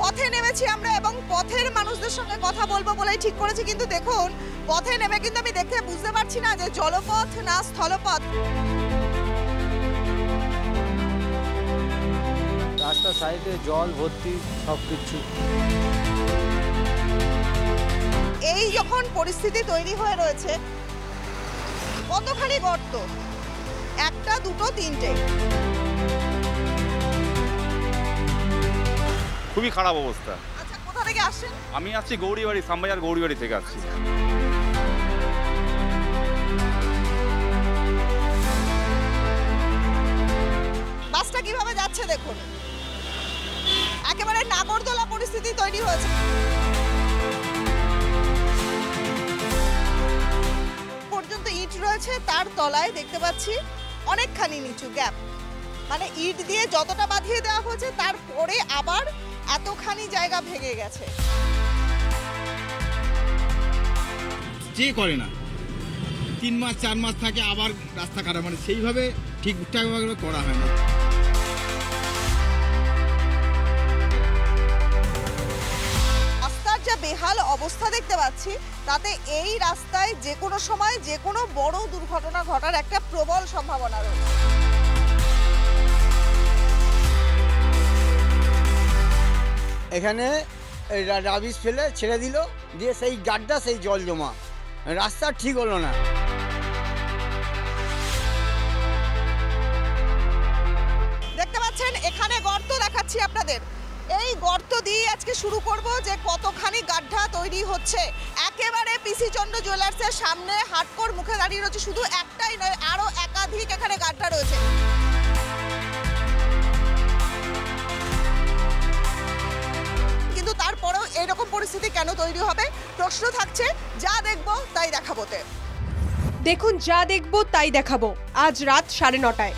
পথে নেমেছি আমরা এবং পথের মানুষদের সঙ্গে কথা বলবো বলেই ঠিক করেছি, কিন্তু দেখুন পথে নেমে কিন্তু আমি দেখে বুঝতে পারছি না যে জলপথ না স্থলপথ। রাস্তার সাইডে জল ভর্তি সবকিছু। এই যখন পরিস্থিতি তৈরি হয়ে রয়েছে, কতখানি গর্ত, একটা দুটো তিনটে, খুবই খারাপ অবস্থা। আচ্ছা কোথা থেকে আসেন? আমি আসছি গৌরীবাড়ি, শ্যামবাজার গৌরীবাড়ি থেকে আসছি। বাসটা কিভাবে যাচ্ছে দেখুন, একেবারে নাগরদোলা পরিস্থিতি তৈরি হয়েছে। পর্যন্ত ইট রয়েছে, তার তলায় দেখতে পাচ্ছি অনেকখানি নিচু গ্যাপ, মানে ইট দিয়ে যতটা বাঁধিয়ে দেওয়া হয়েছে তারপরে আবার এতখানি জায়গা ভেঙে গেছে। যে করে না 3 মাস 4 মাস থাকে আবার রাস্তা খারাপ, মানে সেইভাবে ঠিকঠাকভাবে করা হয় না। রাস্তার যা বেহাল অবস্থা দেখতে পাচ্ছি, তাতে এই রাস্তায় যে কোনো সময় যে কোনো বড় দুর্ঘটনা ঘটার একটা প্রবল সম্ভাবনা রয়েছে। এখানে রাবিশ ফেলে ছেড়ে দিল, দিয়ে সেই গাড্ডা, সেই জল জমা, রাস্তা ঠিক হলো না। দেখতে পাচ্ছেন এখানে গর্ত দেখাচ্ছি আপনাদের, এই গর্ত দিয়ে আজকে শুরু করব যে কতখানি গাড্ডা তৈরি হচ্ছে। একেবারে পিসি চন্দ্র জুয়েলার্সের সামনে হাটকোর মুখে দাঁড়িয়ে রয়েছে, শুধু একটাই নয় আরো একাধিক এখানে গাড্ডা রয়েছে। কিন্তু তারপরেও এরকম পরিস্থিতি কেন তৈরি হবে, প্রশ্ন থাকছে। যা দেখবো তাই দেখাবোতে। দেখুন যা দেখবো তাই দেখাবো, আজ রাত 9:30টায়।